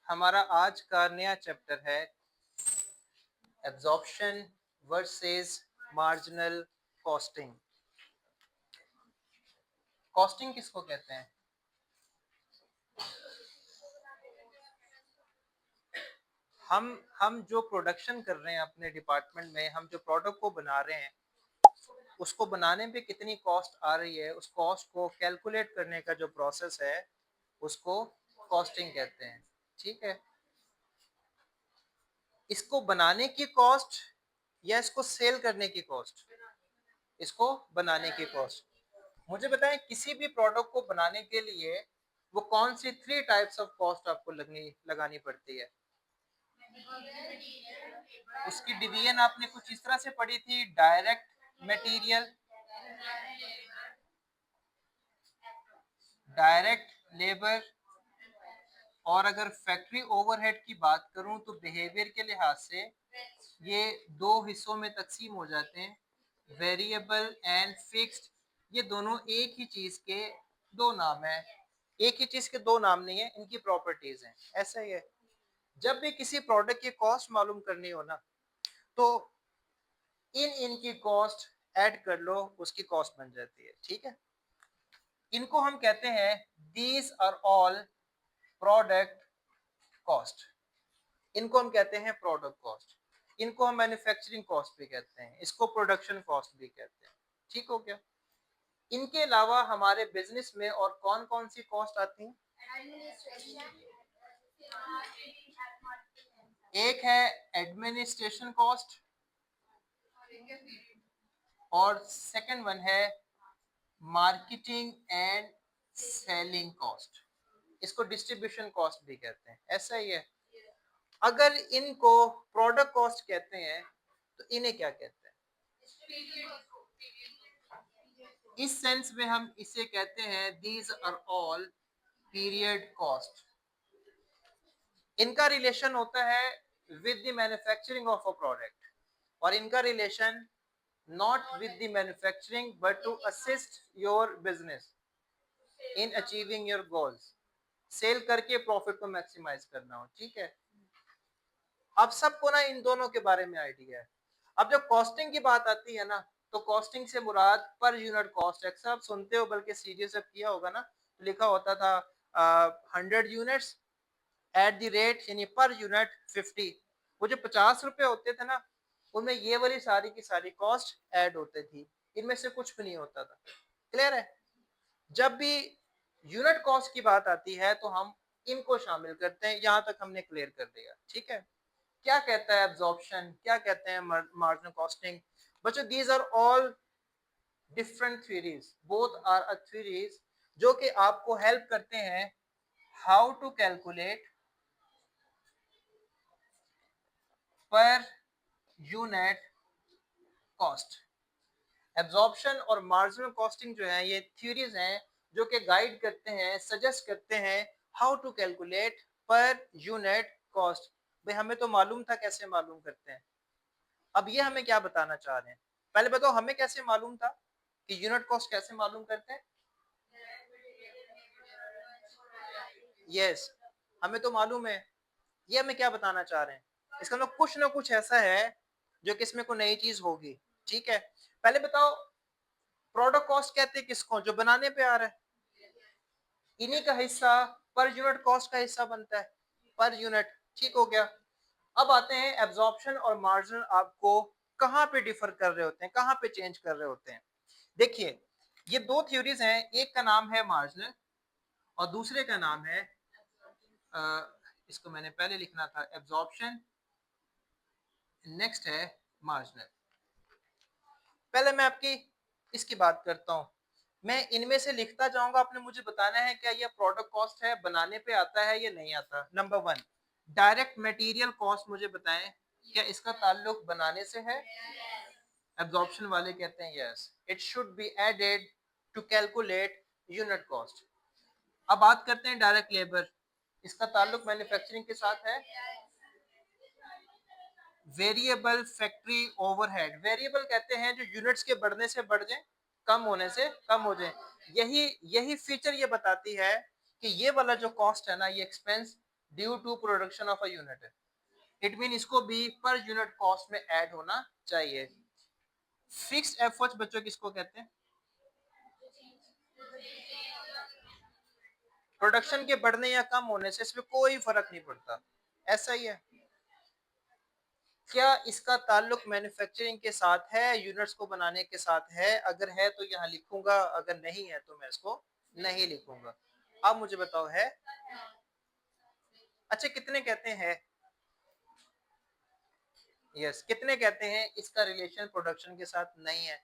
हमारा आज का नया चैप्टर है absorption versus marginal costing. Costing किसको कहते हैं? हम जो प्रोडक्शन कर रहे हैं अपने डिपार्टमेंट में, हम जो प्रोडक्ट को बना रहे हैं, उसको बनाने पे कितनी कॉस्ट आ रही है, उस कॉस्ट को कैलकुलेट करने का जो प्रोसेस है उसको कॉस्टिंग कहते हैं। ठीक है, इसको बनाने की कॉस्ट या इसको सेल करने की कॉस्ट? इसको बनाने की कॉस्ट। मुझे बताएं, किसी भी प्रोडक्ट को बनाने के लिए वो कौन सी 3 टाइप्स ऑफ कॉस्ट आपको लगानी पड़ती है? उसकी डिवीजन आपने कुछ इस तरह से पढ़ी थी, डायरेक्ट मटेरियल, डायरेक्ट लेबर, और अगर फैक्ट्री ओवरहेड की बात करूं तो बिहेवियर के लिहाज से ये दो हिस्सों में तकसीम हो जाते हैं, वेरिएबल एंड फिक्स्ड। ये दोनों एक ही चीज के दो नाम है, एक ही चीज के दो नाम नहीं है, इनकी प्रॉपर्टीज हैं। ऐसा ही है, जब भी किसी प्रोडक्ट की कॉस्ट मालूम करनी हो ना, तो इनकी कॉस्ट ऐड कर लो, उसकी कॉस्ट बन जाती है। ठीक है, इनको हम कहते हैं these are all product cost. इनको हम कहते हैं प्रोडक्ट कॉस्ट, इनको हम मैन्युफैक्चरिंग कॉस्ट भी कहते हैं, इसको प्रोडक्शन कॉस्ट भी कहते हैं। ठीक हो गया? इनके अलावा हमारे बिजनेस में और कौन कौन सी कॉस्ट आती हैं? एक है एडमिनिस्ट्रेशन कॉस्ट, और सेकंड वन है मार्केटिंग एंड सेलिंग कॉस्ट। इसको डिस्ट्रीब्यूशन कॉस्ट भी कहते हैं। ऐसा ही है, अगर इनको प्रोडक्ट कॉस्ट कहते हैं तो इन्हें क्या कहते हैं? इस सेंस में हम इसे कहते हैं these are all period cost. इनका रिलेशन होता है with the manufacturing of a product, और इनका relation not with the manufacturing but to assist your business in achieving your goals. Sale करके प्रॉफिट को मैक्सिमाइज करना हो। ठीक है, अब सबको ना इन दोनों के बारे में आइडिया है। अब जब कॉस्टिंग की बात आती है ना, तो कॉस्टिंग से मुराद पर यूनिट कॉस्ट। अक्सर आप सुनते हो, बल्कि सीरीज से किया होगा ना, तो लिखा होता था 100 यूनिट्स एट द रेट, यानी पर यूनिट 50। वो जो 50 रुपए होते थे ना, उनमें ये वाली सारी की सारी कॉस्ट ऐड होती थी, इनमें से कुछ भी नहीं होता था। क्लियर है? जब भी यूनिट कॉस्ट की बात आती है तो हम इनको शामिल करते हैं। यहां तक हमने क्लियर कर दिया। ठीक है, क्या कहता है एब्जॉर्प्शन, क्या कहते हैं मार्जिनल कॉस्टिंग? बच्चों, these are all different theories, both are a theories जो कि आपको हेल्प करते हैं how to calculate per unit cost. Absorption और मार्जिनल कॉस्टिंग जो है, ये थ्योरीज हैं जो कि गाइड करते हैं, सजेस्ट करते हैं how to calculate per unit cost. भाई, हमें तो मालूम था कैसे मालूम करते हैं, अब ये हमें क्या बताना चाह रहे हैं? पहले बताओ, हमें कैसे मालूम था कि यूनिट कॉस्ट कैसे मालूम करते हैं? यस, हमें तो मालूम है। ये हमें क्या बताना चाह रहे हैं? इसका मतलब कुछ ना कुछ ऐसा है जो कि इसमें कोई नई चीज होगी। ठीक है, पहले बताओ, प्रोडक्ट कॉस्ट कहते हैं किसको? जो बनाने पे आ रहा है, इन्हीं का हिस्सा पर यूनिट कॉस्ट का हिस्सा बनता है, पर यूनिट। ठीक हो गया? अब आते हैं एब्जॉर्प्शन और मार्जिन आपको कहां पे डिफर कर रहे होते हैं, कहां पे चेंज कर रहे होते हैं। देखिए, ये दो थ्योरीज हैं, एक का नाम है मार्जिनल और दूसरे का नाम है इसको मैंने पहले लिखना था एब्जॉर्प्शन, नेक्स्ट है मार्जिनल। पहले मैं आपकी इसकी बात करता हूं, मैं इनमें से लिखता जाऊंगा, आपने मुझे बताना है क्या यह प्रोडक्ट कॉस्ट है, बनाने पे आता है या नहीं आता। नंबर 1, डायरेक्ट मटेरियल कॉस्ट मुझे बताएं, क्या इसका ताल्लुक बनाने से है? एब्जॉर्प्शन वाले कहते हैं yes, it should be added to calculate unit cost. अब बात करते हैं डायरेक्ट लेबर, इसका ताल्लुक मैन्युफैक्चरिंग के साथ है। वेरिएबल फैक्ट्री ओवरहेड, वेरिएबल कहते हैं जो यूनिट्स के बढ़ने से बढ़ जाए, कम होने से कम हो जाए। यही यही फीचर ये बताती है कि ये वाला जो कॉस्ट है ना, ये expense due to production of a unit है। इट मीन इसको भी पर यूनिट कॉस्ट में ऐड होना चाहिए। फिक्स्ड एफर्ट्स बच्चों किसको कहते हैं? प्रोडक्शन के बढ़ने या कम होने से इसमें कोई फर्क नहीं पड़ता, ऐसा ही है। क्या इसका ताल्लुक मैन्युफैक्चरिंग के साथ है, यूनिट्स को बनाने के साथ है? अगर है तो यहाँ लिखूंगा, अगर नहीं है तो मैं इसको नहीं लिखूंगा। अब मुझे बताओ है? अच्छा कितने कहते हैं? यस, कितने कहते हैं इसका रिलेशन प्रोडक्शन के साथ नहीं है?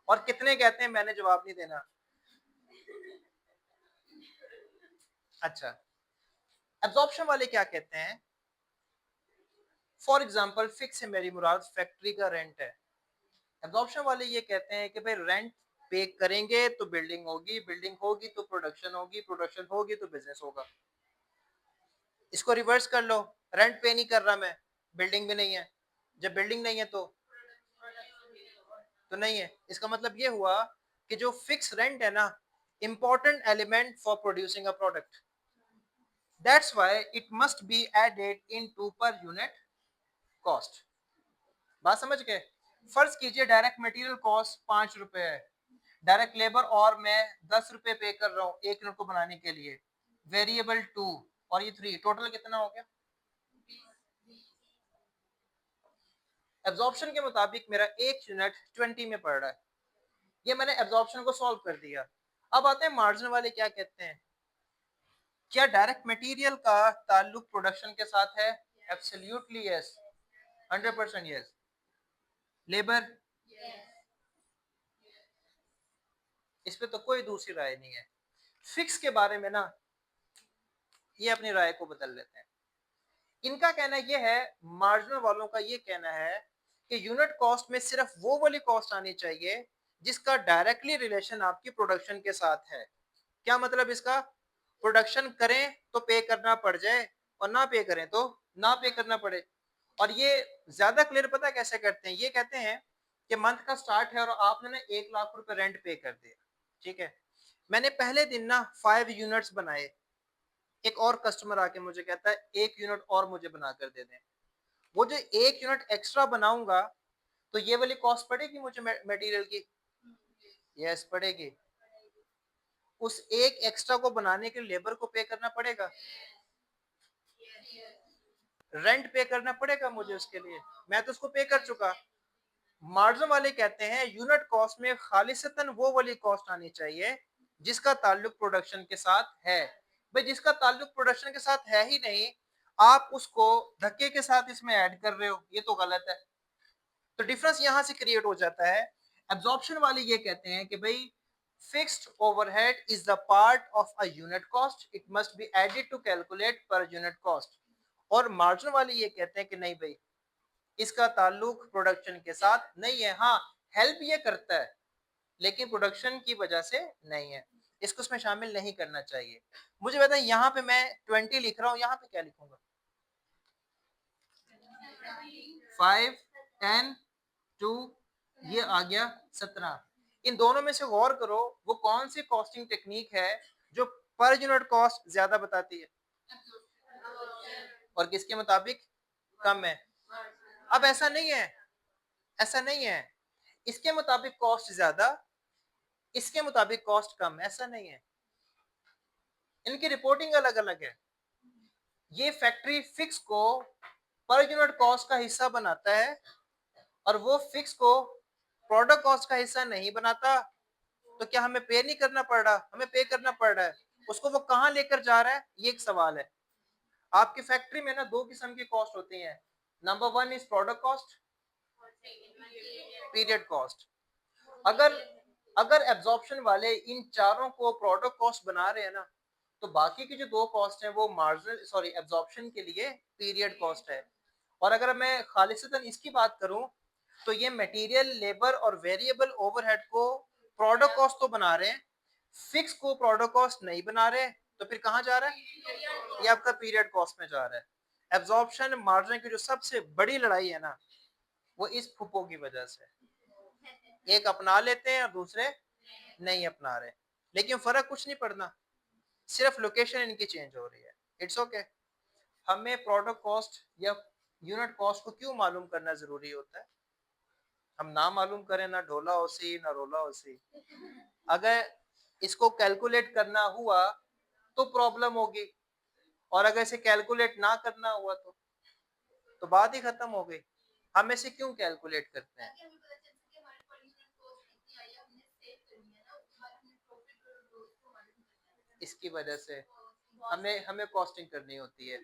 और कितने कहते हैं मैंने जवाब नहीं देना? अच्छा, एब्जॉर्प्शन वाले क्या कहते हैं? फॉर एग्जाम्पल फिक्स है मेरी मुराद फैक्ट्री का रेंट है। एब्जॉर्प्शन वाले ये कहते हैं कि भाई रेंट पे करेंगे तो बिल्डिंग होगी, बिल्डिंग होगी तो प्रोडक्शन होगी, प्रोडक्शन होगी तो बिजनेस होगा। इसको रिवर्स कर लो, रेंट पे नहीं कर रहा मैं, बिल्डिंग भी नहीं है, जब बिल्डिंग नहीं है तो नहीं है। इसका मतलब ये हुआ कि जो फिक्स रेंट है ना, important element for producing a product, that's why it must be added into per unit cost. बात समझ गए? फर्ज कीजिए डायरेक्ट मटेरियल कॉस्ट 5 रुपए है, डायरेक्ट लेबर और मैं 10 रुपए पे कर रहा हूँ एक यूनिट को बनाने के लिए, वेरिएबल 2 और ये 3, टोटल कितना हो गया? एब्जॉर्प्शन के मुताबिक मेरा एक यूनिट 20 में पड़ रहा है। ये मैंने एब्जॉर्प्शन को सॉल्व कर दिया। अब आते हैं मार्जिन वाले क्या कहते हैं? क्या डायरेक्ट मटेरियल का ताल्लुक प्रोडक्शन के साथ है? Absolutely yes, 100% yes. लेबर, इस पे तो कोई दूसरी राय नहीं है। फिक्स के बारे में ना ये अपनी राय को बदल लेते हैं। इनका कहना ये है, मार्जिनल वालों का ये कहना है कि यूनिट कॉस्ट में सिर्फ वो वाली कॉस्ट आनी चाहिए जिसका डायरेक्टली रिलेशन आपकी प्रोडक्शन के साथ है। क्या मतलब इसका? प्रोडक्शन करें तो पे करना पड़ जाए और ना पे करें तो ना पे करना पड़े। और ये ज्यादा क्लियर पता कैसे करते हैं? ये कहते हैं कि मंथ का स्टार्ट है और आपने ना 1 लाख रुपए रेंट पे कर दिया, ठीक है, मैंने पहले दिन ना 5 यूनिट्स बनाए, एक और कस्टमर आके मुझे कहता है 1 यूनिट और मुझे बना कर दे दें। वो जो 1 यूनिट एक्स्ट्रा बनाऊंगा तो ये वाली कॉस्ट पड़ेगी मुझे मटेरियल की? यस पड़ेगी। उस एक एक्स्ट्रा को बनाने के लिए लेबर को पे करना पड़ेगा, रेंट पे करना पड़ेगा मुझे उसके लिए, मैं तो उसको पे कर चुका। मार्जिन वाले कहते हैं यूनिट कॉस्ट में खालिसतन वो वाली कॉस्ट आनी चाहिए जिसका ताल्लुक प्रोडक्शन के साथ है। भाई जिसका ताल्लुक प्रोडक्शन के साथ है ही नहीं, आप उसको धक्के के साथ इसमें ऐड कर रहे हो, ये तो गलत है। तो डिफरेंस यहां से क्रिएट हो जाता है। एब्जॉर्प्शन वाले ये कहते हैं कि भाई fixed overhead is the part of a unit cost, it must be added to calculate per unit cost. और मार्जिन वाले ये कहते हैं कि नहीं भाई, इसका ताल्लुक प्रोडक्शन के साथ नहीं है। हाँ, हेल्प ये करता है लेकिन प्रोडक्शन की वजह से नहीं है, इसको इसमें शामिल नहीं करना चाहिए। मुझे बताएं यहाँ पे मैं 20 लिख रहा हूँ, यहाँ पे क्या लिखूंगा? 5, 10, 2, ये आ गया 17। इन दोनों में से गौर करो वो कौन सी कॉस्टिंग टेक्निक है जो पर यूनिट कॉस्ट ज्यादा बताती है और किसके मुताबिक कम है? अब ऐसा नहीं है, ऐसा नहीं है, इसके मुताबिक कॉस्ट ज्यादा, इसके मुताबिक कॉस्ट कम, ऐसा नहीं है। इनकी रिपोर्टिंग अलग अलग है। ये फैक्ट्री फिक्स को पर यूनिट कॉस्ट का हिस्सा बनाता है और वो फिक्स को प्रोडक्ट कॉस्ट का हिस्सा नहीं बनाता। तो क्या हमें पे नहीं करना पड़ रहा? हमें पे करना पड़ रहा है। उसको वो कहाँ लेकर जा रहा है, ये एक सवाल है। आपकी फैक्ट्री में ना दो किस्म की कॉस्ट होती है। Number 1 is product cost, period cost. अगर अगर एब्जॉर्प्शन वाले इन चारों को प्रोडक्ट कॉस्ट बना रहे हैं ना, तो बाकी की जो दो कॉस्ट है वो मार्जिनल सॉरी एब्जॉर्प्शन के लिए पीरियड कॉस्ट है। और अगर मैं खालिसतन इसकी बात करूं तो ये मटेरियल, लेबर और वेरिएबल ओवरहेड को प्रोडक्ट कॉस्ट तो बना रहे हैं, फिक्स को प्रोडक्ट कॉस्ट नहीं बना रहे। तो फिर कहाँ जा रहा है? ये आपका पीरियड कॉस्ट में जा रहा है। एब्जॉर्प्शन मार्जिन की जो सबसे बड़ी लड़ाई है ना, वो इस फुप्पो की वजह से, एक अपना लेते हैं और दूसरे नहीं अपना रहे। लेकिन फर्क कुछ नहीं पड़ना, सिर्फ लोकेशन इनकी चेंज हो रही है। It's okay. हमें प्रोडक्ट कॉस्ट या यूनिट कॉस्ट को क्यों मालूम करना जरूरी होता है? हम ना मालूम करें, ना ढोला होसी ना रोला होसी, अगर इसको कैलकुलेट करना हुआ तो प्रॉब्लम होगी, और अगर इसे कैलकुलेट ना करना हुआ तो बात ही खत्म हो गई। हम इसे क्यों कैलकुलेट करते हैं? इसकी वजह से हमें हमें कॉस्टिंग करनी होती है।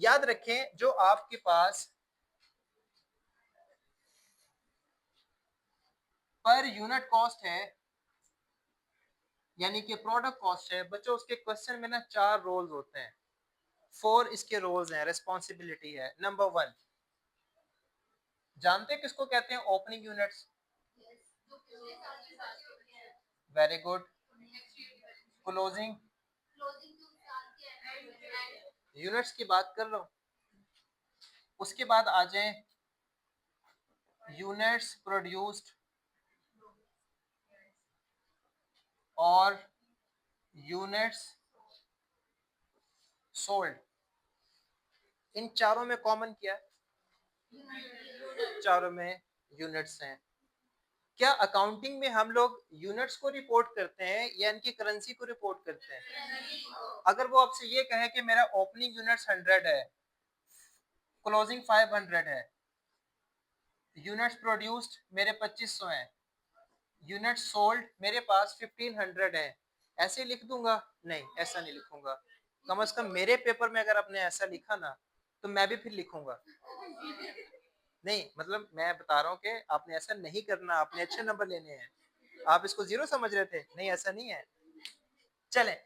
याद रखें, जो आपके पास पर यूनिट कॉस्ट है यानी कि प्रोडक्ट कॉस्ट है बच्चों, उसके क्वेश्चन में ना 4 रोल्स होते हैं, 4 इसके रोल्स हैं, रिस्पॉन्सिबिलिटी है। नंबर 1, जानते हैं किसको कहते हैं? Opening units. Very good. Closing units की बात कर रहा हूं। उसके बाद आ जाए यूनिट्स प्रोड्यूस्ड और यूनिट्स सोल्ड। इन चारों में कॉमन क्या है? चारों में यूनिट्स हैं। क्या अकाउंटिंग में हम लोग यूनिट्स को रिपोर्ट करते हैं या इनकी करेंसी को रिपोर्ट करते हैं? अगर वो आपसे ये कहे कि मेरा ओपनिंग यूनिट्स 100 है, क्लोजिंग 500 है, यूनिट्स प्रोड्यूस्ड मेरे 2500 हैं, यूनिट सोल्ड मेरे पास 1500 है, ऐसे ही लिख दूंगा? नहीं, ऐसा नहीं लिखूंगा। कम से कम मेरे पेपर में अगर आपने ऐसा लिखा ना तो मैं भी फिर लिखूंगा। नहीं मतलब मैं बता रहा हूँ कि आपने ऐसा नहीं करना, आपने अच्छे नंबर लेने हैं। आप इसको जीरो समझ रहे थे, नहीं ऐसा नहीं है। चलें,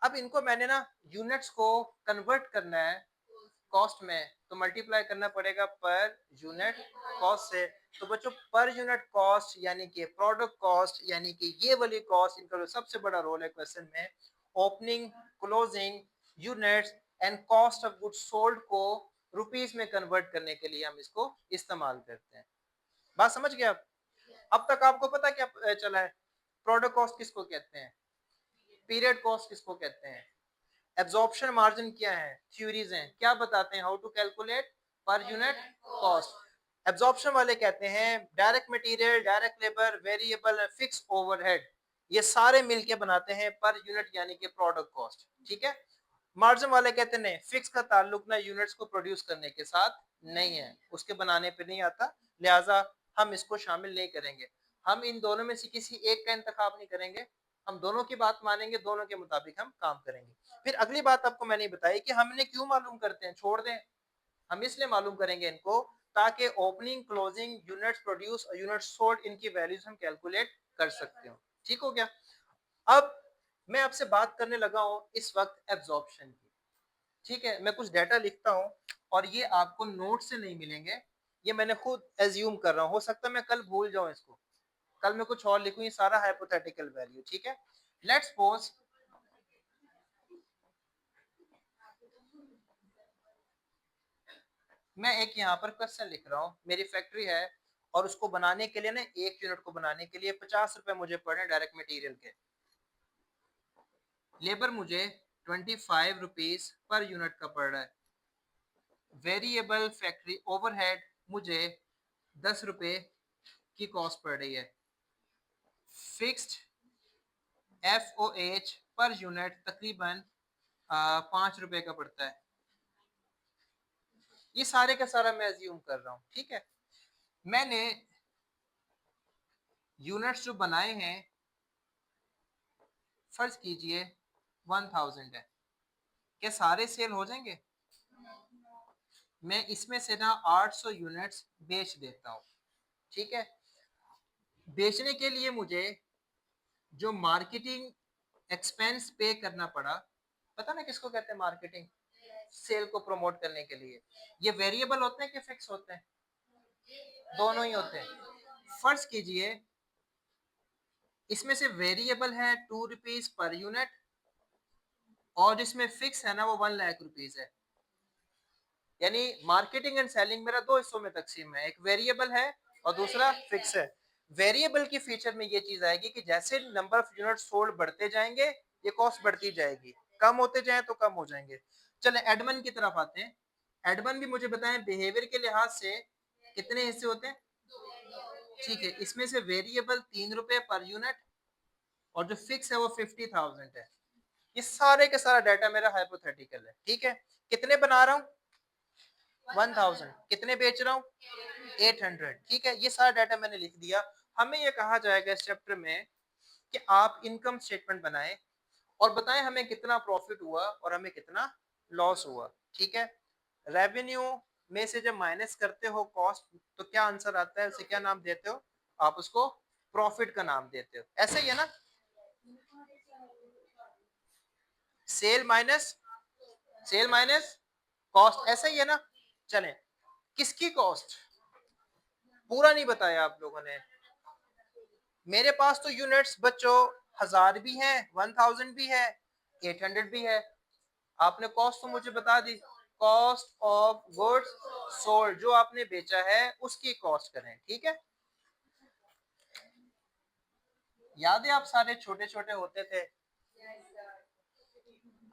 अब इनको मैंने ना यूनिट्स को कन्वर्ट करना है कॉस्ट में, तो मल्टीप्लाई करना पड़ेगा पर यूनिट कॉस्ट से। तो बच्चों पर यूनिट कॉस्ट यानी कि प्रोडक्ट कॉस्ट यानी कि ये वाली कॉस्ट, इनका जो सबसे बड़ा रोल है क्वेश्चन में, opening, closing, units and cost of goods sold को रुपीस में कन्वर्ट करने के लिए हम इसको इस्तेमाल करते हैं। बात समझ गए आप? अब तक आपको पता क्या चला है? प्रोडक्ट कॉस्ट किसको कहते हैं, पीरियड कॉस्ट किसको कहते हैं, एब्जॉर्प्शन मार्जिन क्या है, थ्योरीज हैं, क्या बताते हैं, how to calculate per unit cost. Absorption वाले कहते हैं direct material, direct labour, variable, fix overhead, ये सारे मिलके बनाते हैं पर यूनिट यानी कि प्रोडक्ट कॉस्ट। ठीक है। मार्जिन वाले कहते हैं नहीं, फिक्स का ताल्लुक ना यूनिट्स को प्रोड्यूस करने के साथ नहीं है, उसके बनाने पे नहीं आता, लिहाजा हम इसको शामिल नहीं करेंगे। हम इन दोनों में से किसी एक का इंतखाब नहीं करेंगे, हम दोनों की बात मानेंगे, दोनों के मुताबिक हम काम करेंगे। फिर अगली बात आपको मैंने बताई कि हमने क्यों मालूम करते हैं, छोड़ दें, हम इसलिए मालूम करेंगे इनको ताकि ओपनिंग, क्लोजिंग, यूनिट्स प्रोड्यूस और यूनिट्स सोल्ड, इनकी वैल्यूज हम कैलकुलेट कर सकते हो। ठीक हो गया? अब मैं आपसे बात करने लगा हूं इस वक्त एब्जॉर्प्शन की। ठीक है, मैं कुछ डाटा लिखता हूं और ये आपको नोट से नहीं मिलेंगे, ये मैंने खुद एज्यूम कर रहा हूं, हो सकता है मैं कल भूल जाऊं इसको, कल मैं कुछ और लिखूं, ये सारा हाइपोथेटिकल वैल्यू। ठीक है, लेट्स सपोज मैं एक यहाँ पर क्वेश्चन लिख रहा हूँ, मेरी फैक्ट्री है और उसको बनाने के लिए ना, एक यूनिट को बनाने के लिए 50 रुपए मुझे पड़े डायरेक्ट मटेरियल के, लेबर मुझे 25 रुपीज पर यूनिट का पड़ रहा है, वेरिएबल फैक्ट्री ओवरहेड मुझे 10 रुपए की कॉस्ट पड़ रही है, फिक्स्ड FOH पर यूनिट तकरीबन 5 रुपए का पड़ता है। ये सारे का सारा मैं अज्यूम कर रहा हूँ। ठीक है, मैंने यूनिट्स जो बनाए हैं फर्ज कीजिए 1000 है, क्या सारे सेल हो जाएंगे? मैं इसमें से ना 800 यूनिट्स बेच देता हूँ। ठीक है, बेचने के लिए मुझे जो मार्केटिंग एक्सपेंस पे करना पड़ा, पता ना किसको कहते हैं मार्केटिंग, सेल को प्रमोट करने के लिए, ये वेरिएबल होते हैं कि फिक्स होते हैं? दोनों ही होते हैं। फर्ज कीजिए इसमें से वेरिएबल है 2 रुपीज पर यूनिट और जिसमें फिक्स है ना वो 1 लाख रुपीज है। यानी मार्केटिंग एंड सेलिंग मेरा दो हिस्सों में तकसीम है, एक वेरिएबल है और दूसरा फिक्स है। वेरिएबल की फीचर में ये चीज आएगी कि जैसे नंबर ऑफ यूनिट सोल्ड बढ़ते जाएंगे ये कॉस्ट बढ़ती जाएगी, कम होते जाए तो कम हो जाएंगे। चले एडमन की तरफ आते हैं। एडमन भी मुझे बताएं बिहेवियर के लिहाज से कितने हिस्से होते हैं। ठीक है, इसमें से वेरिएबल 3 रुपए पर यूनिट और जो फिक्स है वो 50,000 है। ये सारे के सारा डाटा मेरा हाइपोथेटिकल है। ठीक है, कितने बना रहा हूँ 1000, कितने बेच रहा हूँ 800। ठीक है, ये सारा डाटा मैंने लिख दिया। हमें ये कहा जाएगा इस चैप्टर में कि आप इनकम स्टेटमेंट बनाएं और बताएं हमें कितना प्रॉफिट हुआ और हमें कितना लॉस हुआ। ठीक है, रेवेन्यू में से जब माइनस करते हो कॉस्ट तो क्या आंसर आता है, उसे क्या नाम देते हो आप, उसको प्रॉफिट का नाम देते हो। ऐसे ही है ना, सेल माइनस कॉस्ट, ऐसा ही है ना। चलें, किसकी कॉस्ट पूरा नहीं बताया आप लोगों ने। मेरे पास तो यूनिट्स बच्चों 1000 भी है, 1000 भी है, 800 भी है। आपने कॉस्ट तो मुझे बता दी, कॉस्ट ऑफ गुड्स सोल्ड, जो आपने बेचा है उसकी कॉस्ट करें। ठीक है, याद है आप सारे छोटे छोटे होते थे,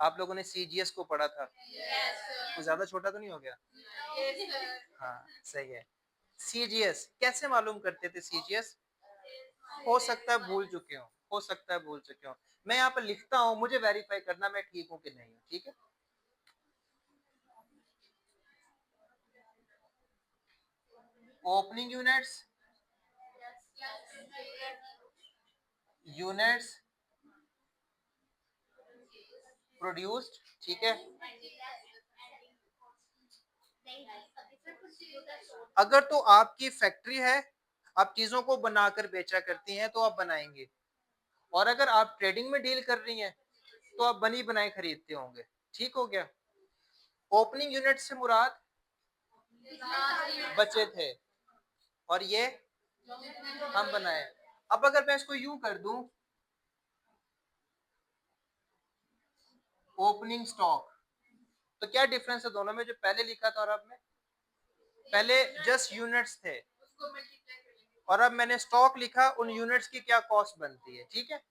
आप लोगों ने सीजीएस को पढ़ा था। तो ज्यादा छोटा तो नहीं हो गया। हाँ सही है। सीजीएस कैसे मालूम करते थे सीजीएस, हो सकता है भूल चुके हो, हो सकता है भूल चुके हो। मैं यहाँ पर लिखता हूँ, मुझे वेरीफाई करना मैं ठीक हूँ कि नहीं हूँ। ठीक है, ओपनिंग यूनिट्स, यूनिट्स प्रोड्यूस्ड। ठीक है, अगर तो आपकी फैक्ट्री है, आप चीजों को बनाकर बेचा करती हैं तो आप बनाएंगे, और अगर आप ट्रेडिंग में डील कर रही हैं तो आप बनी बनाई खरीदते होंगे। ठीक हो गया, ओपनिंग यूनिट से मुराद बचे थे और ये हम बनाए। अब अगर मैं इसको यूं कर दूं, ओपनिंग स्टॉक, तो क्या डिफरेंस है दोनों में, जो पहले लिखा था और अब में। पहले जस्ट यूनिट्स थे और अब मैंने स्टॉक लिखा, उन यूनिट्स की क्या कॉस्ट बनती है। ठीक है,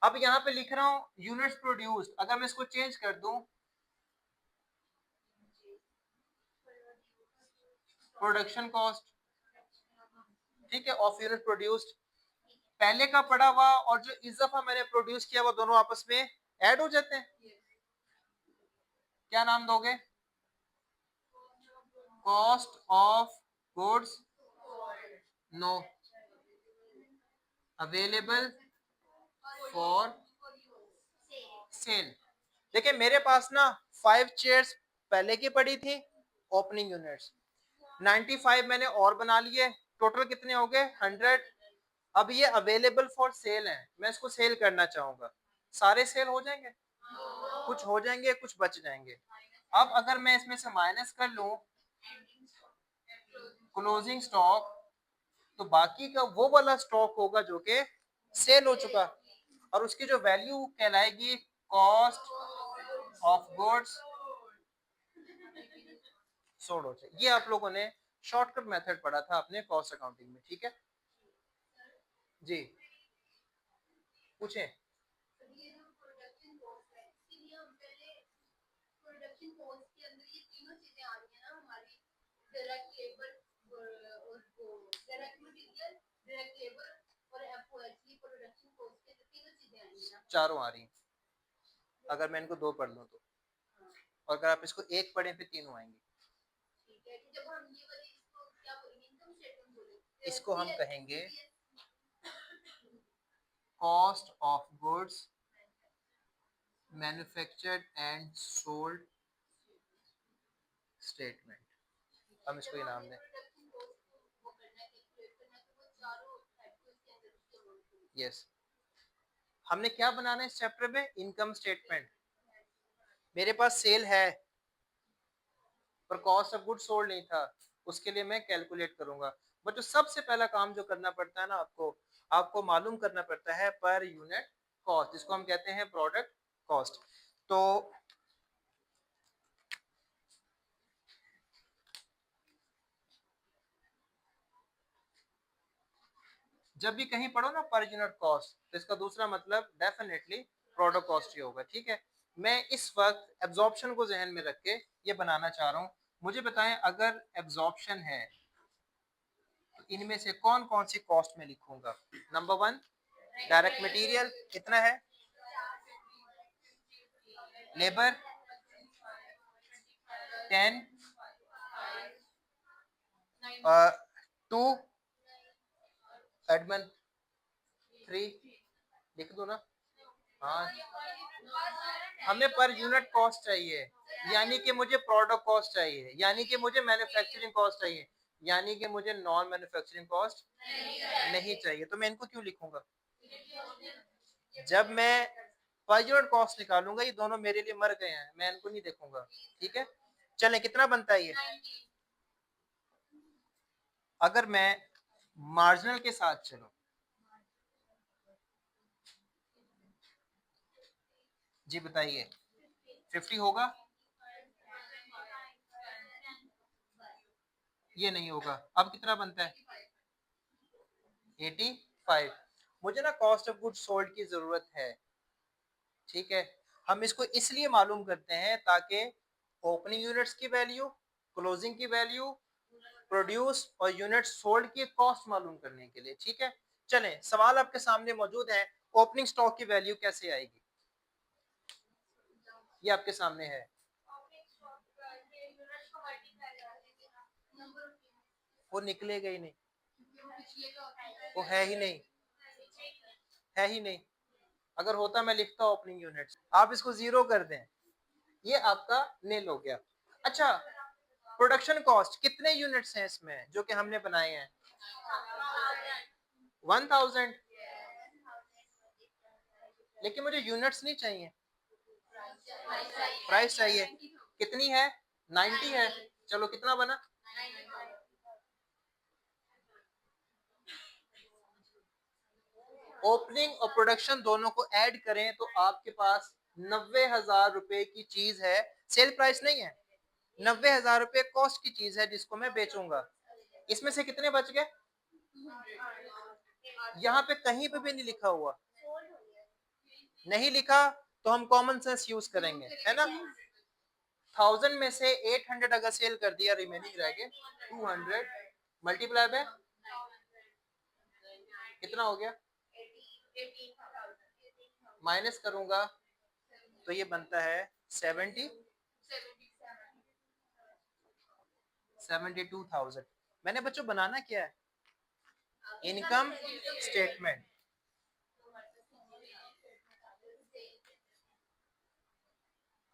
अब यहाँ पे लिख रहा हूँ यूनिट्स प्रोड्यूस्ड, अगर मैं इसको चेंज कर दूं प्रोडक्शन कॉस्ट। ठीक है, ऑफ यूनिट प्रोड्यूस्ड, पहले का पड़ा हुआ और जो इजाफा मैंने प्रोड्यूस किया वो दोनों आपस में ऐड हो जाते हैं। क्या नाम दोगे, cost of goods no available for sale. देखिए मेरे पास ना 5 चेयर्स पहले की पड़ी थी, ओपनिंग यूनिट्स 95 मैंने और बना लिए, टोटल कितने हो गए 100। अब ये अवेलेबल फॉर सेल है, मैं इसको सेल करना चाहूंगा, सारे सेल हो जाएंगे, कुछ हो जाएंगे कुछ बच जाएंगे। अब अगर मैं इसमें से माइनस कर लूं क्लोजिंग स्टॉक, तो बाकी का वो वाला स्टॉक होगा जो कि सेल हो चुका, और उसकी जो वैल्यू कहलाएगी कॉस्ट ऑफ गुड्स सोल्ड हो जाए। ये आप लोगों ने शॉर्टकट मेथड पढ़ा था अपने कॉस्ट अकाउंटिंग में। ठीक है जी, पूछें। चारों आ रही हैं, अगर मैं इनको दो पढ़ लूं तो, और अगर आप इसको एक पढ़ें फिर तीनों आएंगे। इसको हम कहेंगे cost of goods manufactured and sold statement, हम इसको ये नाम दें। यस, हमने क्या बनाना है इस चैप्टर में, इनकम स्टेटमेंट। मेरे पास सेल है पर कॉस्ट ऑफ गुड सोल्ड नहीं था, उसके लिए मैं कैलकुलेट करूंगा। बट जो सबसे पहला काम जो करना पड़ता है ना, आपको आपको मालूम करना पड़ता है पर यूनिट कॉस्ट, जिसको हम कहते हैं प्रोडक्ट कॉस्ट। तो जब भी कहीं पढ़ो ना पर यूनिट कॉस्ट, तो इसका दूसरा मतलब डेफिनेटली प्रोडक्ट कॉस्ट ही होगा। ठीक है, मैं इस वक्त एब्जॉर्प्शन को जहन में रख के ये बनाना चाह रहा हूँ। मुझे बताएं, अगर एब्जॉर्प्शन है तो इनमें से कौन कौन सी कॉस्ट में लिखूंगा? नंबर वन, डायरेक्ट मटेरियल कितना है, लेबर 10, 2, एडमिन 3, लिख दो ना। हाँ, हमें पर यूनिट कॉस्ट चाहिए, यानी कि मुझे प्रोडक्ट कॉस्ट चाहिए, यानी कि मुझे मैन्युफैक्चरिंग कॉस्ट चाहिए, यानी कि मुझे नॉन मैन्युफैक्चरिंग कॉस्ट नहीं चाहिए। तो मैं इनको क्यों लिखूंगा? जब मैं पर यूनिट कॉस्ट निकालूंगा ये दोनों मेरे लिए मर गए हैं, मैं इनको नहीं देखूंगा। ठीक है, चलें, कितना बनता है ये? अगर मैं मार्जिनल के साथ चलूं, जी बताइए, 50 होगा? ये नहीं होगा। अब कितना बनता है? 85। मुझे ना कॉस्ट ऑफ गुड सोल्ड की जरूरत है। ठीक है, हम इसको इसलिए मालूम करते हैं ताकि ओपनिंग यूनिट्स की वैल्यू, क्लोजिंग की वैल्यू, प्रोड्यूस और यूनिट सोल्ड की कॉस्ट मालूम करने के लिए। ठीक है, चलें, सवाल आपके सामने मौजूद है, ओपनिंग स्टॉक की वैल्यू कैसे आएगी? ये आपके सामने है। वो निकलेगा ही नहीं, वो है ही नहीं, है ही नहीं। अगर होता मैं लिखता ओपनिंग यूनिट्स, आप इसको जीरो कर दें, ये आपका नील हो गया। अच्छा, प्रोडक्शन कॉस्ट कितने यूनिट्स हैं इसमें जो कि हमने बनाए हैं? 1000। लेकिन मुझे यूनिट्स नहीं चाहिए, प्राइस चाहिए। कितनी है? 90 है। चलो, कितना बना? ओपनिंग और प्रोडक्शन दोनों को ऐड करें तो आपके पास 90,000 रुपए की चीज है। सेल प्राइस नहीं है, 90,000 रुपए कॉस्ट की चीज है जिसको मैं बेचूंगा। इसमें से कितने बच गए? यहाँ पे कहीं पे भी नहीं लिखा हुआ, नहीं लिखा तो हम कॉमन सेंस यूज करेंगे, है ना। 1000 में से 800 अगर सेल कर दिया, रिमेनिंग रह गए 200, मल्टीप्लाई बाय कितना हो गया? माइनस करूंगा तो ये बनता है 72,000। मैंने बच्चों बनाना क्या है? Income statement.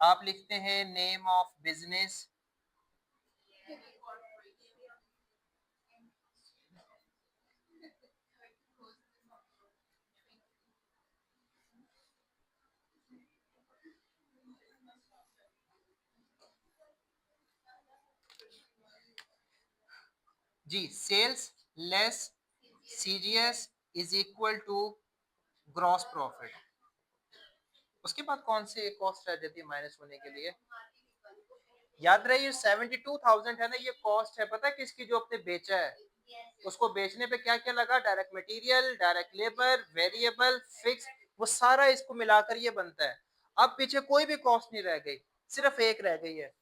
आप लिखते हैं नेम ऑफ बिजनेस, जी, sales less CGS is equal to gross profit. उसके बाद कौन से कॉस्ट रह जाती है माइनस होने के लिए? याद रहे, ये 72,000 है ना, ये कॉस्ट है, पता है किसकी? जो आपने बेचा है, उसको बेचने पे क्या क्या लगा? Direct material, direct labour, variable, fix, वो सारा इसको मिलाकर ये बनता है। अब पीछे कोई भी कॉस्ट नहीं रह गई, सिर्फ एक रह गई है,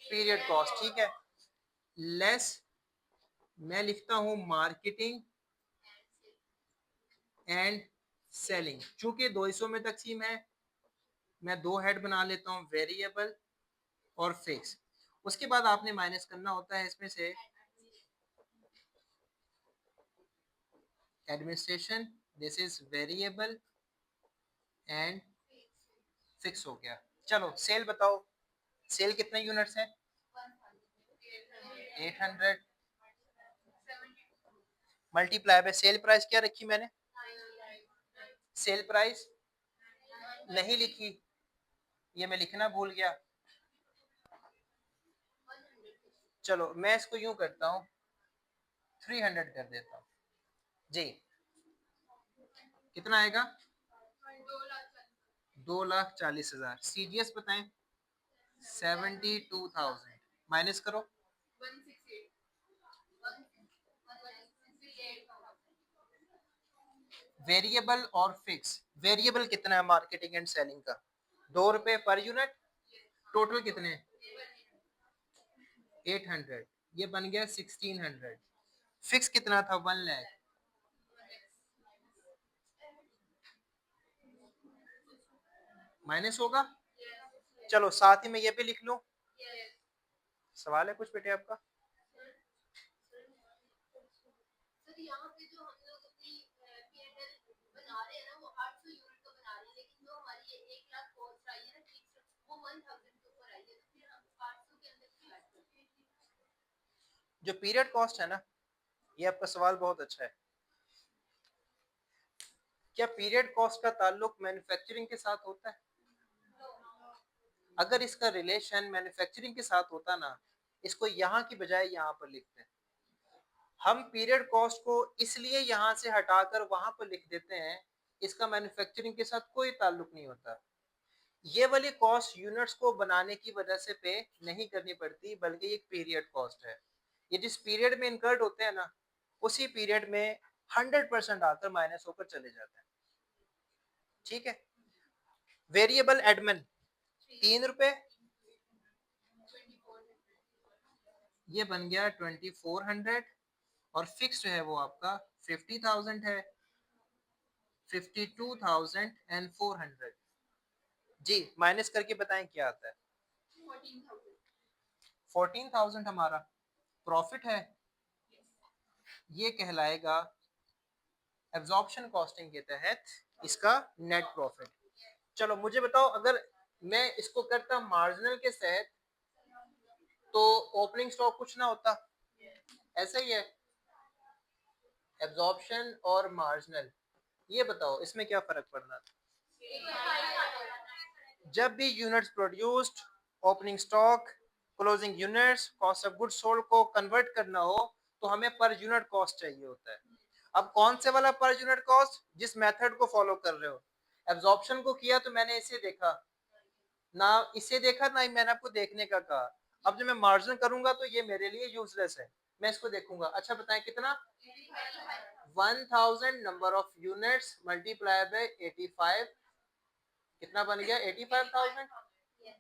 पीरियड कॉस्ट। ठीक है, लेस मैं लिखता हूं मार्केटिंग एंड सेलिंग। चूंकि दो हिस्सों में तकसीम है, मैं दो हेड बना लेता हूं, वेरिएबल और फिक्स। उसके बाद आपने माइनस करना होता है इसमें से administration, this is variable and fix हो गया। चलो, सेल बताओ, सेल कितने यूनिट्स हैं? 800 मल्टीप्लाई बाय सेल प्राइस क्या रखी मैंने? सेल प्राइस नहीं लिखी, ये मैं लिखना भूल गया। चलो, मैं इसको यूं करता हूँ, 300 कर देता हूँ। जी, कितना आएगा? 2,40,000। सीजीएस बताएं? 72,000 माइनस करो, वेरिएबल और फिक्स। वेरिएबल कितना है मार्केटिंग एंड सेलिंग का? 2 रुपए पर यूनिट। टोटल कितने? 800। ये बन गया 1600। फिक्स कितना था? 1 लाख। माइनस होगा। चलो साथ ही में ये भी लिख लो। सवाल है कुछ बेटे आपका? जो पीरियड कॉस्ट है ना, ये आपका सवाल बहुत अच्छा है। क्या पीरियड कॉस्ट का ताल्लुक मैन्युफैक्चरिंग के साथ होता है? अगर इसका रिलेशन मैन्युफैक्चरिंग के साथ होता ना, इसको यहाँ की बजाय यहाँ पर लिखते हैं। हम पीरियड कॉस्ट को इसलिए यहाँ से हटाकर वहां पर लिख देते हैं, इसका मैन्युफैक्चरिंग के साथ कोई ताल्लुक नहीं होता। ये वाली कॉस्ट यूनिट्स को बनाने की वजह से पे नहीं करनी पड़ती, बल्कि एक पीरियड कॉस्ट है। ये जिस पीरियड में इनकर्ड होते हैं ना, उसी पीरियड में 100% आकर माइनस होकर चले जाते हैं। ठीक है। वेरिएबल एडमिन 3 रुपए, ये बन गया 2400। और फिक्स्ड है वो आपका 50,000 है, 52,400। जी माइनस करके बताएं क्या आता है? 14,000 हमारा प्रॉफिट है। ये कहलाएगा एब्जॉर्प्शन कॉस्टिंग के तहत इसका नेट प्रॉफिट। चलो मुझे बताओ, अगर मैं इसको करता मार्जिनल के तहत तो ओपनिंग स्टॉक कुछ ना होता। ऐसा ही है एब्जॉर्प्शन और मार्जिनल। ये बताओ इसमें क्या फर्क पड़ना था? जब भी units produced, opening stock, closing units, cost of goods sold को कन्वर्ट करना हो तो हमें पर यूनिट कॉस्ट चाहिए होता है। अब कौन से वाला पर यूनिट कॉस्ट? जिस मेथड को फॉलो कर रहे हो। एब्जॉर्प्शन को किया तो मैंने इसे देखा ना, इसे देखा ना ही मैंने आपको देखने का कहा। अब जब मैं मार्जिन करूंगा तो ये मेरे लिए यूजलेस है, मैं इसको देखूंगा। अच्छा बताएं कितना? 1000 number of units multiply by 85। कितना बन गया? 85,000।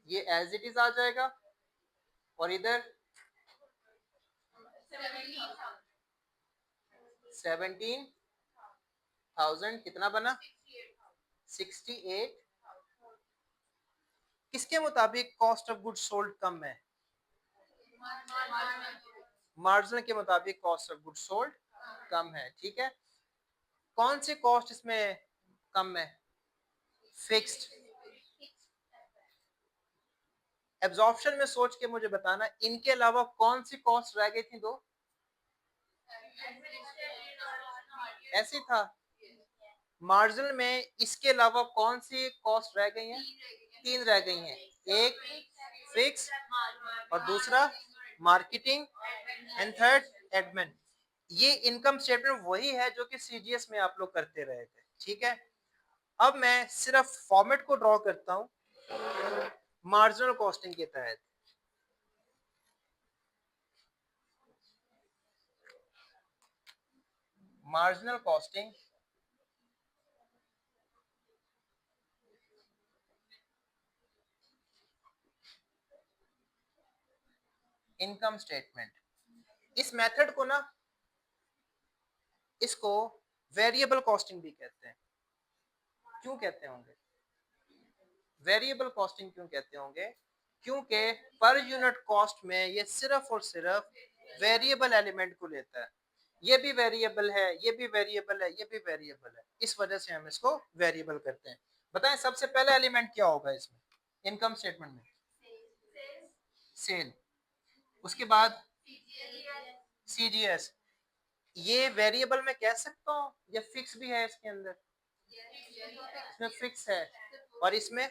ये एज इट इज आ जाएगा। और इधर 17,000 कितना बना? 68। किसके मुताबिक कॉस्ट ऑफ गुड्स सोल्ड कम है? मार्जिन के मुताबिक कॉस्ट ऑफ गुड्स सोल्ड कम है। ठीक है। कौन सी कॉस्ट इसमें कम है? फिक्स्ड। एब्जॉर्प्शन में सोच के मुझे बताना, इनके अलावा कौन सी कॉस्ट रह गई थी? दो ऐसी था। मार्जिन में इसके अलावा कौन सी कॉस्ट रह गई हैं? 3 रह गई हैं। एक फिक्स, और दूसरा मार्केटिंग, एंड थर्ड एडमिन। ये इनकम स्टेटमेंट वही है जो कि सीजीएस में आप लोग करते रहे थे। ठीक है। अब मैं सिर्फ फॉर्मेट को ड्रॉ करता हूं मार्जिनल कॉस्टिंग के तहत। Marginal costing income statement. इस मेथड को ना, इसको वेरिएबल कॉस्टिंग भी कहते हैं। क्यों कहते होंगे वेरिएबल कॉस्टिंग? क्यों कहते होंगे? क्योंकि पर यूनिट कॉस्ट में ये सिर्फ और सिर्फ वेरिएबल एलिमेंट को लेता है। ये भी वेरिएबल है, ये भी वेरिएबल है, ये भी वेरिएबल है, इस वजह से हम इसको वेरिएबल करते हैं। बताएं सबसे पहला एलिमेंट क्या होगा इसमें इनकम स्टेटमेंट में? सेल। उसके बाद सीजीएस। ये वेरिएबल में कह सकता हूँ या फिक्स भी है इसके अंदर? इसमें फिक्स है। और इसमें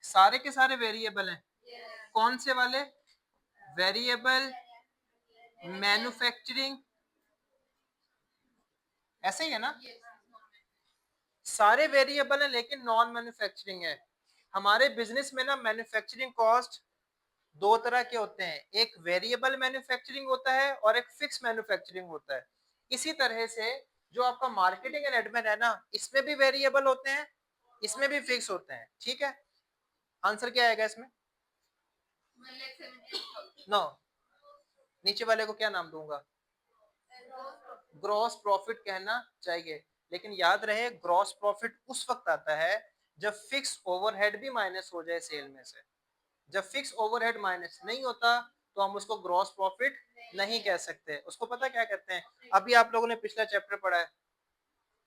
सारे के सारे वेरिएबल हैं। कौन से वाले? वेरिएबल मैन्युफैक्चरिंग, ऐसे ही है ना? सारे वेरिएबल है लेकिन नॉन मैन्युफैक्चरिंग है। हमारे बिजनेस में ना मैन्युफैक्चरिंग कॉस्ट दो तरह के होते हैं, एक वेरिएबल मैन्युफैक्चरिंग होता है और एक फिक्स मैन्युफैक्चरिंग होता है। इसी तरह से जो आपका मार्केटिंग एंड एडमिन है ना, इसमें भी वेरिएबल होते हैं, इसमें भी फिक्स होते हैं, ठीक है। आंसर क्या आएगा इसमें? नो, नीचे वाले को क्या नाम दूंगा? ग्रॉस प्रॉफिट कहना चाहिए, लेकिन याद रहे ग्रॉस प्रॉफिट उस वक्त आता है जब फिक्स ओवरहेड भी माइनस हो जाए सेल में से। जब फिक्स ओवरहेड माइनस नहीं होता तो हम उसको ग्रॉस प्रॉफिट नहीं कह सकते, उसको पता क्या कहते हैं? अभी आप लोगों ने पिछला चैप्टर पढ़ा है,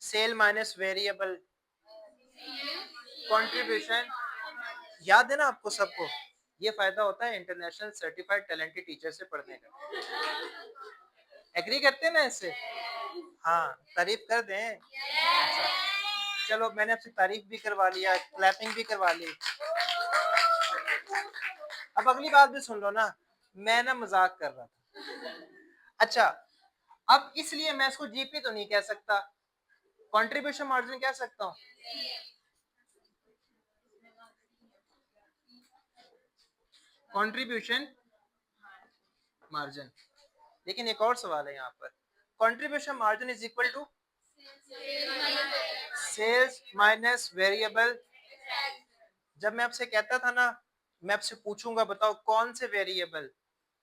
सेल माइनस वेरिएबल कंट्रीब्यूशन, याद है ना आपको सबको? ये फायदा होता है इंटरनेशनल सर्टिफाइड टैलेंटेड टीचर से पढ़ने का। एग्री करते हैं ना इससे? हाँ, तारीफ कर दें। अच्छा, चलो मैंने आपसे तारीफ भी करवा लिया, क्लैपिंग भी करवा ली। अब अगली बात भी सुन लो ना, मैं ना मजाक कर रहा था। अच्छा, अब इसलिए मैं इसको जीपी तो नहीं कह सकता, कंट्रीब्यूशन मार्जिन कह सकता हूँ। कंट्रीब्यूशन मार्जिन, लेकिन एक और सवाल है यहाँ पर, contribution margin is equal to sales minus variable. जब मैं आपसे कहता था ना, मैं आपसे पूछूंगा बताओ कौन से वेरिएबल,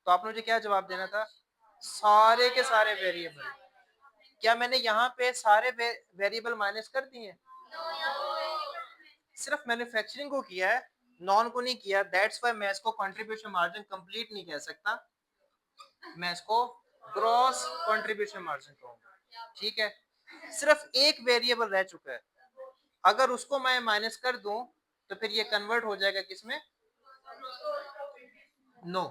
तो आपने मुझे क्या जवाब देना था? सारे के सारे वेरिएबल। क्या मैंने यहाँ पे सारे वेरिएबल माइनस कर दिए? सिर्फ मैन्युफैक्चरिंग को किया है, नॉन को नहीं किया। दैट्स व्हाई मैं इसको कंट्रीब्यूशन मार्जिन कंप्लीट नहीं कह सकता, मैं इसको ग्रॉस कंट्रीब्यूशन मार्जिन कहूंगा, ठीक है। सिर्फ एक वेरिएबल रह चुका है, अगर उसको मैं माइनस कर दूं तो फिर ये कन्वर्ट हो जाएगा किसमें? No,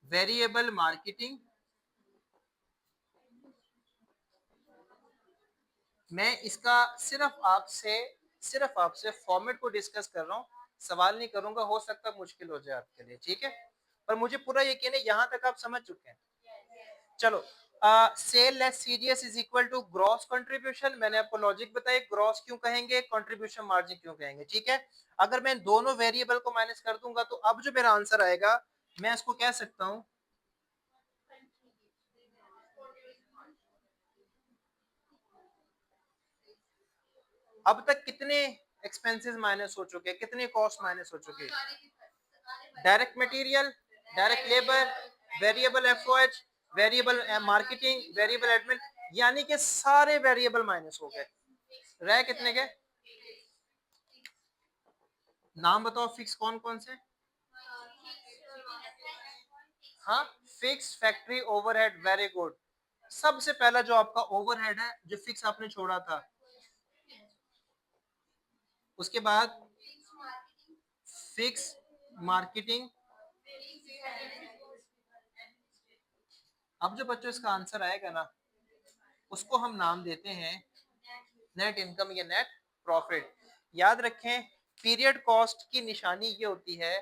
variable marketing. मैं इसका सिर्फ आपसे फॉर्मेट को डिस्कस कर रहा हूँ, सवाल नहीं करूंगा, हो सकता मुश्किल हो जाए आपके लिए, ठीक है। पर मुझे पूरा यकीन है यहाँ तक आप समझ चुके हैं। चलो, sale less CDS is equal to gross contribution. मैंने आपको लॉजिक बताया, ग्रॉस क्यों कहेंगे, कंट्रीब्यूशन मार्जिन क्यों कहेंगे, ठीक है। अगर मैं दोनों वेरिएबल को माइनस कर दूंगा तो अब जो मेरा आंसर आएगा, मैं इसको कह सकता हूं, अब तक कितने एक्सपेंसेस माइनस हो चुके हैं, कितने कॉस्ट माइनस हो चुके हैं? Direct material, direct labour, variable FOH, variable marketing, variable admin, यानी कि सारे वेरिएबल माइनस हो गए। रह कितने के? नाम बताओ फिक्स कौन कौन से? हाँ, fix factory overhead, very good. सबसे पहला जो आपका ओवरहेड है जो फिक्स आपने छोड़ा था, उसके बाद फिक्स मार्केटिंग। अब जो बच्चों इसका आंसर आएगा ना, उसको हम नाम देते हैं नेट इनकम या नेट प्रॉफिट। याद रखें, पीरियड कॉस्ट की निशानी ये होती है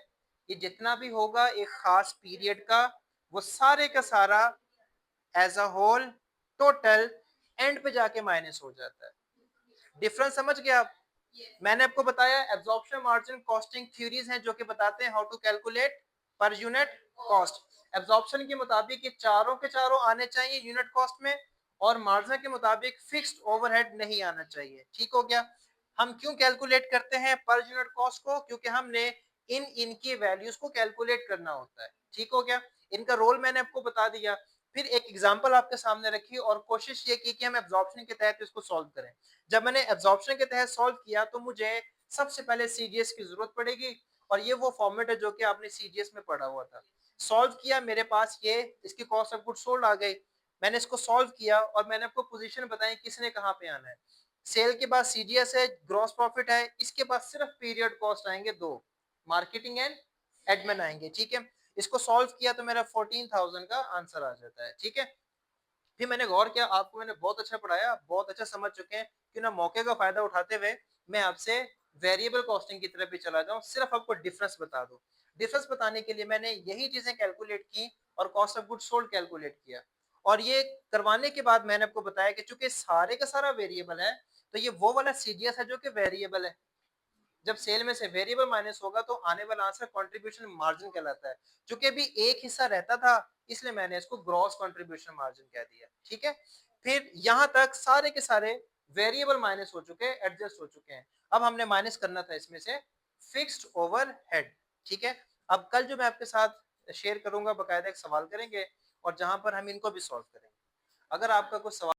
कि जितना भी होगा एक खास पीरियड का, वो सारे का सारा as a whole total end पे जाके माइनस हो जाता है। डिफरेंस समझ गए आप? मैंने आपको बताया एब्जॉर्प्शन मार्जिन कॉस्टिंग थ्योरीज हैं जो कि बताते हैं how to calculate per unit cost. Absorption के मुताबिक ये चारों के चारों आने चाहिए यूनिट कॉस्ट में, और मार्जिन के मुताबिक फिक्स्ड ओवरहेड नहीं आना चाहिए, ठीक हो गया। हम क्यों कैलकुलेट करते हैं पर यूनिट कॉस्ट को? क्योंकि हमने इनकी वैल्यूज को कैलकुलेट करना होता है, ठीक हो गया। इनका रोल मैंने आपको बता दिया। फिर एक एग्जांपल आपके सामने रखी और कोशिश ये की कि हम एब्जॉर्प्शन के तहत इसको सॉल्व करें। जब मैंने एब्जॉर्प्शन के तहत सॉल्व किया तो मुझे सबसे पहले सीजीएस की जरूरत पड़ेगी, और ये वो फॉर्मेट है जो कि आपने सीजीएस में पढ़ा हुआ था। सॉल्व किया, मेरे पास ये इसकी कॉस्ट ऑफ गुड सोल्ड आ गई। मैंने इसको सॉल्व किया और मैंने आपको पोजीशन बताई किसने कहाँ पे आना है। सेल के बाद सीजीएस है, ग्रॉस प्रॉफिट है, इसके बाद सिर्फ पीरियड कॉस्ट आएंगे दो, मार्केटिंग एंड एडमिन आएंगे, ठीक है। इसको सॉल्व किया तो मेरा 14,000 का आंसर आ जाता है, ठीक है। फिर मैंने गौर किया, आपको मैंने बहुत अच्छा पढ़ाया, बहुत अच्छा समझ चुके हैं कि ना, मौके का फायदा उठाते हुए मैं आपसे वेरिएबल कॉस्टिंग की तरफ भी चला जाऊं, सिर्फ आपको डिफरेंस बता दूं। डिफरेंस बताने के लिए मैंने यही चीजें कैलकुलेट की और cost of good sold calculate किया। और ये करवाने के बाद मैंने आपको बताया कि चूंकि सारे का सारा वेरिएबल है, तो ये वो वाला सीजीएस है जो कि वेरिएबल है। जब सेल में से वेरिएबल माइनस होगा तो आने वाला आंसर कंट्रीब्यूशन मार्जिन कहलाता है। चूंकि अभी एक हिस्सा रहता था इसलिए मैंने इसको ग्रॉस कंट्रीब्यूशन मार्जिन कह दिया। ठीक है, फिर यहां तक सारे के सारे वेरिएबल माइनस हो चुके हैं, एडजस्ट हो चुके हैं। अब हमने माइनस करना था इसमें से फिक्स्ड ओवरहेड। ठीक है, अब कल जो मैं आपके साथ शेयर करूंगा बकायदा एक सवाल करेंगे और जहां पर हम इनको भी सॉल्व करेंगे। अगर आपका कोई सवाल